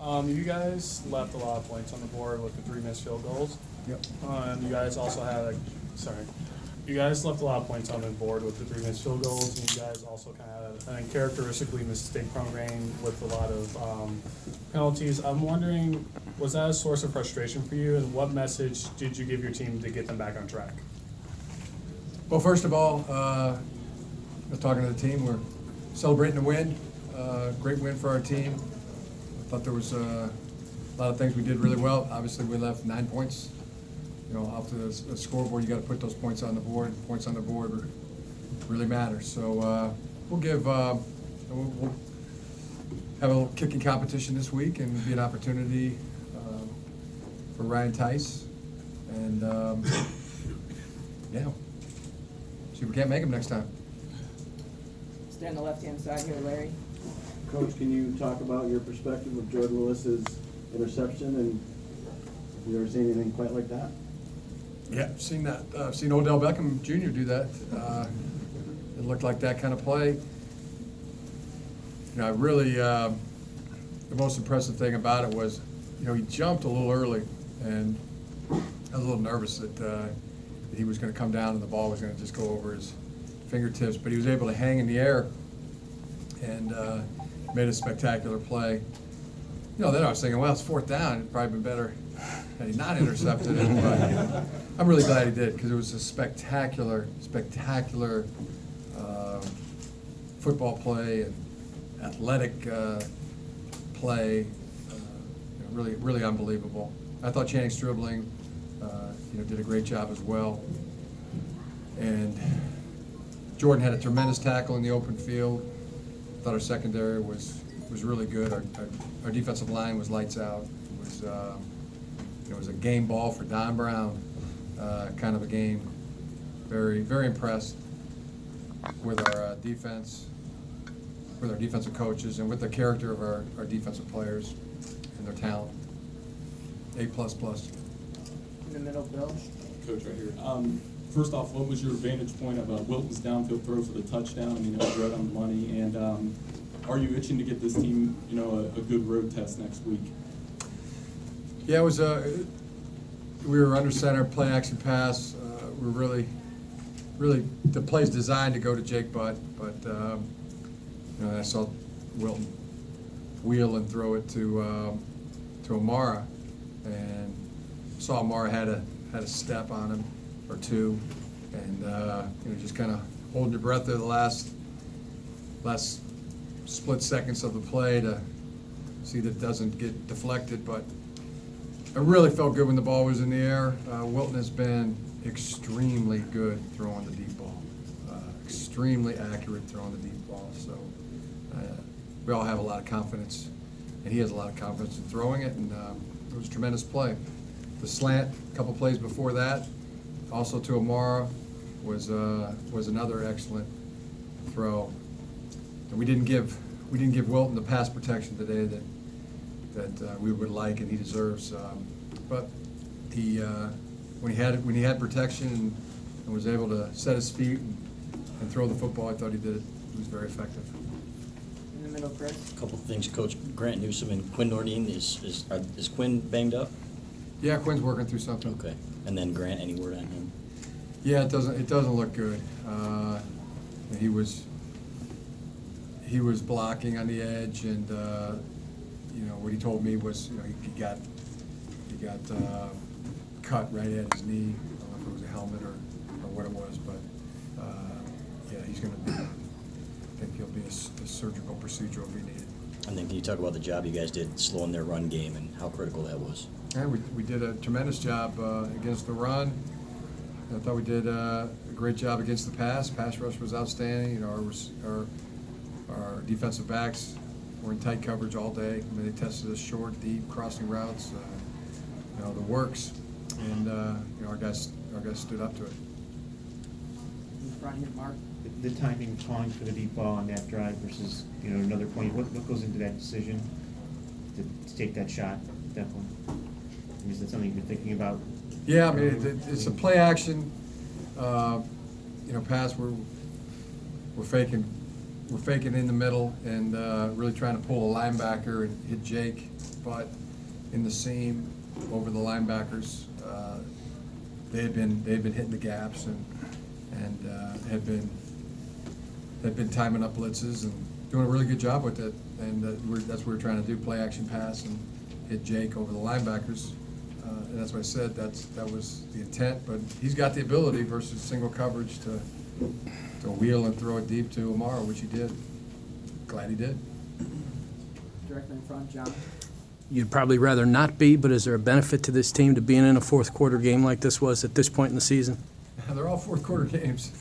You guys left a lot of points on the board with the 3 missed field goals. Yep. And you guys also had, you guys left a lot of points on the board with the 3 missed field goals, and you guys also kind of had a characteristically mistake-prone game with a lot of penalties. I'm wondering, was that a source of frustration for you, and what message did you give your team to get them back on track? Well, first of all, talking to the team, we're celebrating the win. Great win for our team. I thought there was a lot of things we did really well. Obviously, we left 9 points. You know, off the scoreboard, you got to put those points on the board. Points on the board really matter. So we'll have a little kicking competition this week, and be an opportunity for Ryan Tice, and yeah, see if we can't make him next time. Stay on the left-hand side here, Larry. Coach, can you talk about your perspective of Jordan Lewis's interception, and have you ever seen anything quite like that? Yeah, I've seen that. I've seen Odell Beckham Jr. do that. It looked like that kind of play. You know, I really, the most impressive thing about it was, you know, he jumped a little early, and I was a little nervous that he was going to come down and the ball was going to just go over his fingertips, but he was able to hang in the air and made a spectacular play. You know, then I was thinking, well, it's 4th down. It'd probably been better had he not intercepted it, but I'm really glad he did, because it was a spectacular football play and athletic play. You know, really unbelievable. I thought Channing Stribling, did a great job as well. And Jordan had a tremendous tackle in the open field. I thought our secondary was really good. Our defensive line was lights out. It was a game ball for Don Brown, kind of a game. Very impressed with our defense, with our defensive coaches, and with the character of our defensive players and their talent. A++. In the middle, Bill. Coach, right here. First off, what was your vantage point of Wilton's downfield throw for the touchdown? You know, right on the money. And are you itching to get this team, you know, a good road test next week? Yeah, it was we were under center, play action pass. We're really, the play's designed to go to Jake Butt, but I saw Wilton wheel and throw it to Amara, and saw Amara had a step on him or two, and just kind of holding your breath there the last split seconds of the play to see that it doesn't get deflected. But I really felt good when the ball was in the air. Wilton has been extremely good throwing the deep ball, extremely accurate throwing the deep ball. So we all have a lot of confidence, and he has a lot of confidence in throwing it, and it was a tremendous play. The slant, a couple plays before that, also to Amara, was another excellent throw. And we didn't give Wilton the pass protection today that we would like and he deserves. But he when he had protection and was able to set his feet and throw the football, I thought he did it. He was very effective. In the middle, Chris. A couple of things, Coach. Grant Newsome and Quinn Nordine, is Quinn banged up? Yeah, Quinn's working through something. Okay. And then Grant, any word on him? Yeah, it doesn't look good. He was blocking on the edge, and what he told me was he got cut right at his knee. I don't know if it was a helmet or what it was, but he's going to be. I think he'll be a surgical procedure will be needed. And then can you talk about the job you guys did slowing their run game and how critical that was? Yeah, we did a tremendous job against the run. I thought we did a great job against the pass. Pass rush was outstanding. Our defensive backs were in tight coverage all day. I mean, they tested us short, deep, crossing routes, the works, and our guys stood up to it. In front here, Mark. The timing of calling for the deep ball on that drive versus another point. What goes into that decision to take that shot at that point? I mean, is that something you're thinking about? Yeah, I mean it's a play action. Pass. We're faking in the middle and really trying to pull a linebacker and hit Jake. but in the seam over the linebackers. They had been hitting the gaps and had been timing up blitzes and doing a really good job with it. And that's what we're trying to do, play action pass and hit Jake over the linebackers. And that's what I said, that was the intent, but he's got the ability versus single coverage to wheel and throw it deep to Amara, which he did. Glad he did. Directly in front, John. You'd probably rather not be, but is there a benefit to this team to being in a fourth quarter game like this was at this point in the season? They're all fourth quarter games,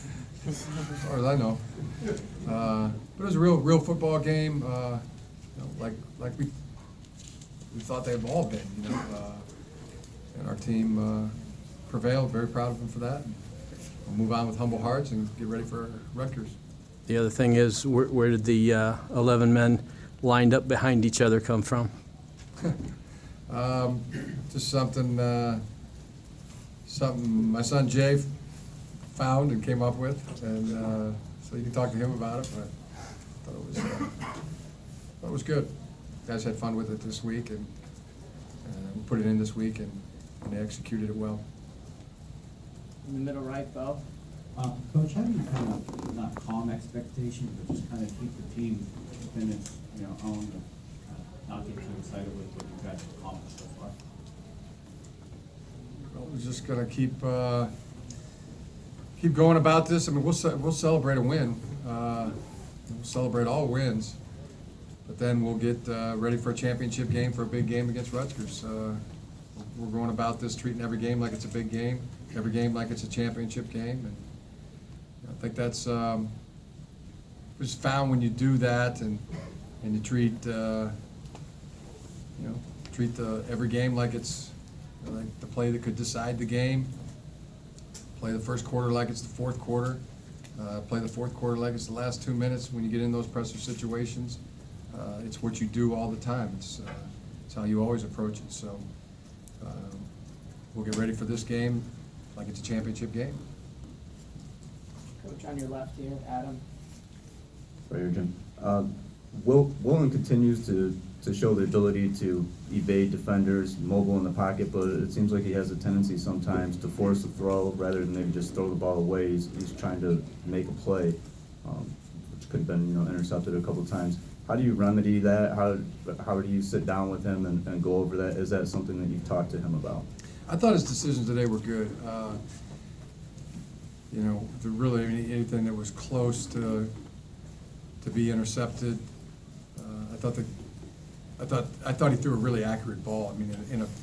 as far as I know. But it was a real football game, like we thought they've all been, and our team prevailed. Very proud of them for that. We'll move on with humble hearts and get ready for Rutgers. The other thing is, where did the 11 men lined up behind each other come from? Just something my son Jay found and came up with, and so you can talk to him about it. But I thought it was good. Guys had fun with it this week, and we put it in this week, and they executed it well. In the middle right, Bo. Coach, how do you kind of not calm expectations, but just kind of keep the team within its own, and not get too excited with what you guys have accomplished so far? Well, we're just gonna keep going about this. I mean, we'll celebrate a win. We'll celebrate all wins, but then we'll get ready for a championship game, for a big game against Rutgers. We're going about this treating every game like it's a big game, every game like it's a championship game, and I think that's just found when you do that and you treat every game like it's like the play that could decide the game. Play the first quarter like it's the fourth quarter. Play the fourth quarter like it's the last 2 minutes. When you get in those pressure situations, it's what you do all the time. It's how you always approach it. So we'll get ready for this game like it's a championship game. Coach on your left here, Adam. Right here, Jim. Willen continues to show the ability to evade defenders, mobile in the pocket, but it seems like he has a tendency sometimes to force a throw rather than maybe just throw the ball away. He's trying to make a play, which could have been intercepted a couple of times. How do you remedy that? How do you sit down with him and go over that? Is that something that you've talked to him about? I thought his decisions today were good. Really anything that was close to be intercepted. I thought he threw a really accurate ball. I mean,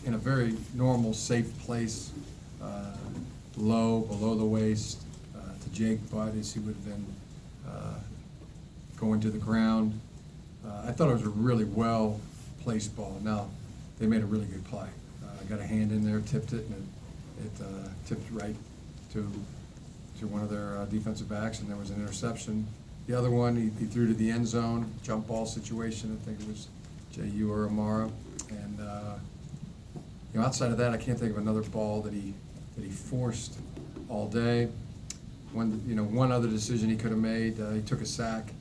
in a very normal, safe place, low, below the waist, to Jake Butt as he would have been going to the ground. I thought it was a really well placed ball. Now, they made a really good play. Got a hand in there, tipped it, and it tipped right to one of their defensive backs, and there was an interception. The other one, he threw to the end zone, jump ball situation. I think it was J.U. or Amara. And outside of that, I can't think of another ball that he forced all day. One other decision he could have made, he took a sack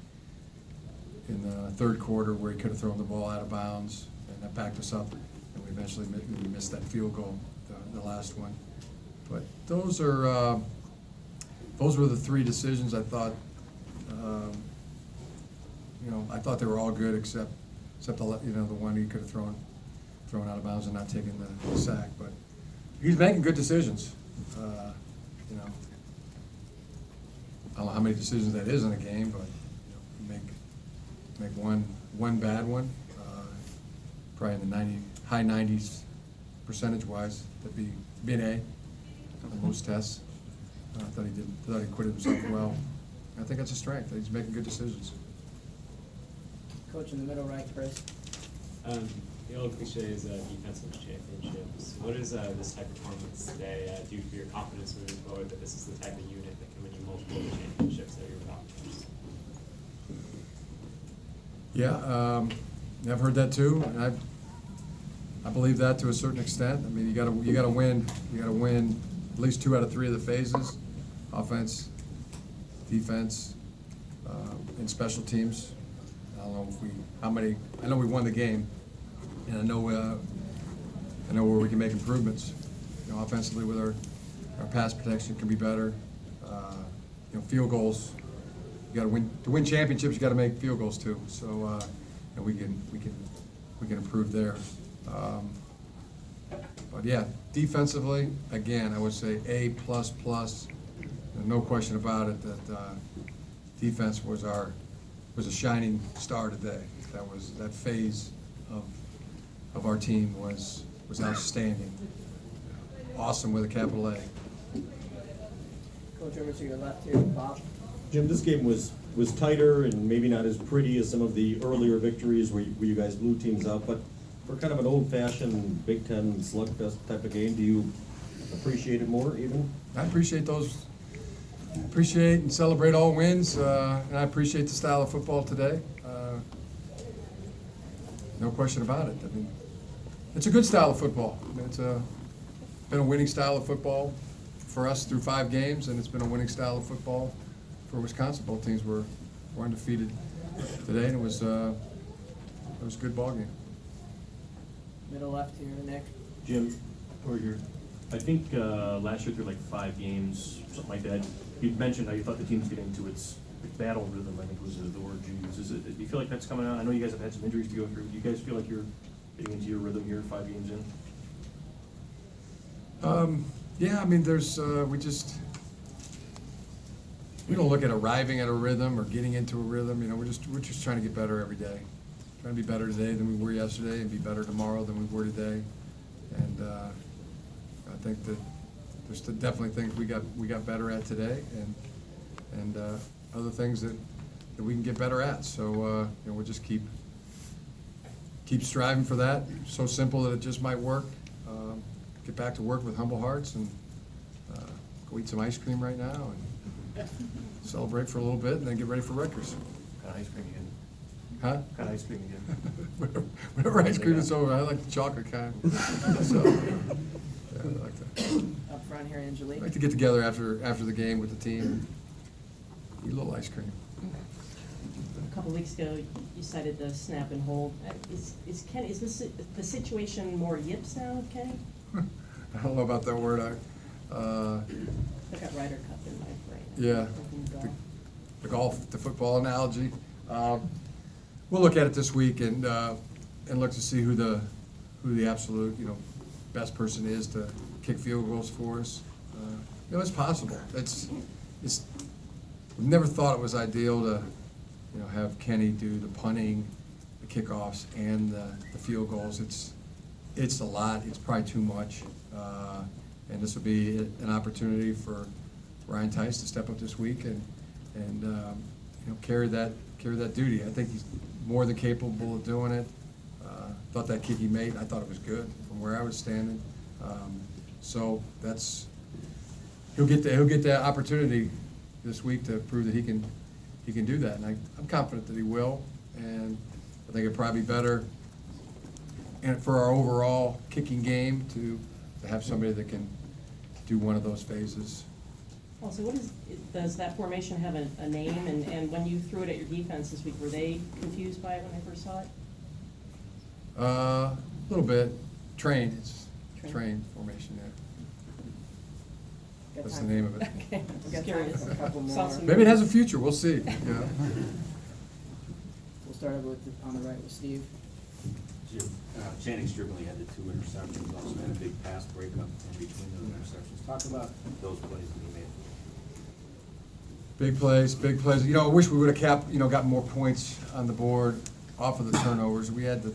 in the third quarter where he could have thrown the ball out of bounds, and that backed us up, and we eventually missed that field goal, the last one. But those were the three decisions I thought. I thought they were all good except the one he could have thrown out of bounds and not taking the sack. But he's making good decisions. I don't know how many decisions that is in a game, but make one bad one, probably in the high 90s percentage-wise. That'd be an A on most tests. I thought he acquitted himself well. I think that's a strength. He's making good decisions. Coach in the middle right, Chris. The old cliche is defense wins championships. What does this type of performance today do for your confidence moving forward that this is the type of unit that can win you multiple championships that you're about to lose? Yeah, I've heard that too, and I believe that to a certain extent. I mean, you gotta win at least 2 out of 3 of the phases: offense, defense, and special teams. I don't know I know we won the game, And I know where we can make improvements. You know, offensively with our pass protection can be better. You know, field goals, you gotta win, to win championships, you gotta make field goals too. So, and we can improve there. But yeah, defensively, again, I would say A++. There's no question about it that defense was a shining star today. That phase of our team was outstanding. Awesome with a capital A. Coach, over to your left here, Bob. Jim, this game was tighter and maybe not as pretty as some of the earlier victories where you guys blew teams out, but for kind of an old-fashioned Big Ten slugfest type of game, do you appreciate it more even? I appreciate those. Appreciate and celebrate all wins, and I appreciate the style of football today. No question about it. I mean, it's a good style of football. I mean, it's been a winning style of football for us through 5 games, and it's been a winning style of football for Wisconsin. Both teams were undefeated today, and it was a good ball game. Middle left here, Nick. Jim, over here. I think last year through like 5 games, something like that, you mentioned how you thought the team's getting into its battle rhythm, I think was the word you used. Do you feel like that's coming out? I know you guys have had some injuries to go through. Do you guys feel like you're getting into your rhythm here 5 games in? Yeah, I mean, we don't look at arriving at a rhythm or getting into a rhythm. You know, we're just trying to get better every day. Trying to be better today than we were yesterday, and be better tomorrow than we were today. And I think that there's definitely things we got better at today, and other things that we can get better at. So you know, we'll just keep striving for that. So simple that it just might work. Get back to work with humble hearts and go eat some ice cream right now and celebrate for a little bit, and then get ready for Rutgers. Got ice cream again. Huh? Got ice cream again. Whenever ice cream is over, I like the chocolate kind. So, yeah, I like that. Up front here, Angelique. I like to get together after the game with the team and eat a little ice cream. A couple weeks ago, you cited the snap and hold. Is this the situation more yips now, Kenny? I don't know about that word. I got Ryder Cup in my brain. Yeah, the football analogy. We'll look at it this week and look to see who the absolute best person is to kick field goals for us. It's possible. We've never thought it was ideal to have Kenny do the punting, the kickoffs, and the field goals. It's a lot. It's probably too much. And this will be an opportunity for Ryan Tice to step up this week and carry that duty. I think he's more than capable of doing it. Thought that kick he made, I thought it was good from where I was standing. So he'll get that opportunity this week to prove that he can do that, and I'm confident that he will. And I think it'd probably be better and for our overall kicking game to have somebody that can do one of those phases. Also, does that formation have a name? And when you threw it at your defense this week, were they confused by it when they first saw it? A little bit. Train formation, yeah. That's the name of it. Okay, We've got time curious. for a couple more. Saw some- Maybe it has a future, we'll see. Yeah. We'll start over on the right with Steve. Jim, Channing Stribley had the 2 interceptions, also had a big pass breakup in between those interceptions. Talk about those plays that he made. Big plays. I wish we would have gotten more points on the board off of the turnovers. We had the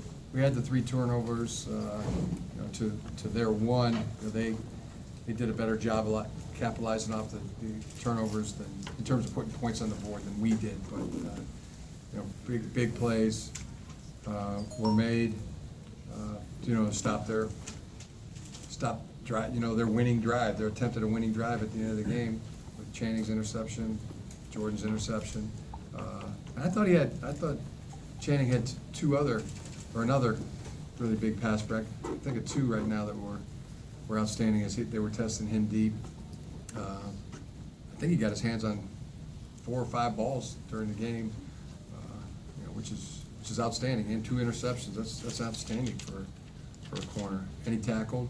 3 turnovers, to their 1. They did a better job capitalizing off the turnovers in terms of putting points on the board than we did. But big plays were made. Stop their drive. Their winning drive. Their attempt at a winning drive at the end of the game with Channing's interception, Jordan's interception. I thought Channing had another really big pass break. I think of 2 right now that were outstanding as they were testing him deep. I think he got his hands on 4 or 5 balls during the game, which is which is outstanding, and 2 interceptions. That's outstanding for a corner. And he tackled.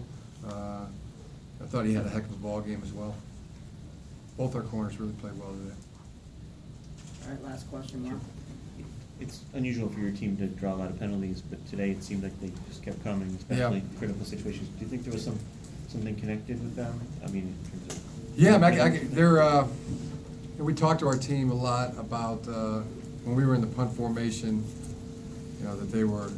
I thought he had a heck of a ball game as well. Both our corners really played well today. All right, last question, Mark. It's unusual for your team to draw a lot of penalties, but today it seemed like they just kept coming, especially in critical situations. Do you think there was something connected with them? I mean, in terms of... Yeah, we talked to our team a lot about, when we were in the punt formation, you know, that they were,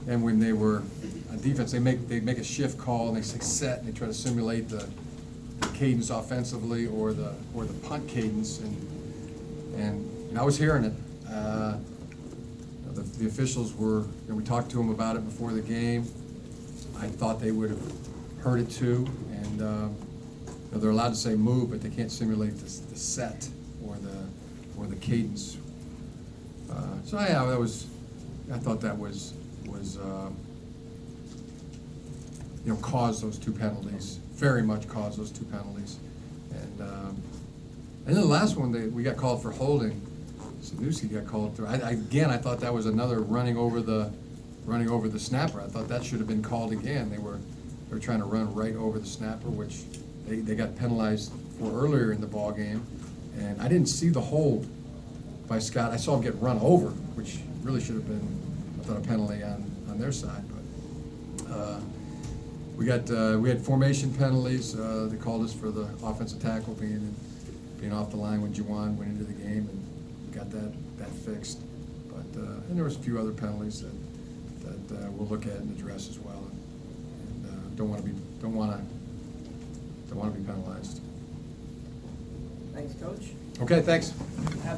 and when they were on defense, they make a shift call, and they say set, and they try to simulate the cadence offensively or the punt cadence, and I was hearing it. The officials were, you know, we talked to them about it before the game. I thought they would have heard it too, and you know, they're allowed to say move, but they can't simulate the set or the cadence. So yeah, I thought that was you know, caused those 2 penalties, very much caused those 2 penalties, and then the last one we got called for holding. Sanusi got called through. Again, I thought that was another running over the snapper. I thought that should have been called again. They were trying to run right over the snapper, which they got penalized for earlier in the ball game. And I didn't see the hold by Scott. I saw him get run over, which really should have been, I thought, a penalty on their side. But we had formation penalties. They called us for the offensive tackle being off the line when Juwan went into the game, and got that fixed. But and there was a few other penalties that we'll look at and address as well, and don't want to be penalized. Thanks, Coach. Okay, thanks.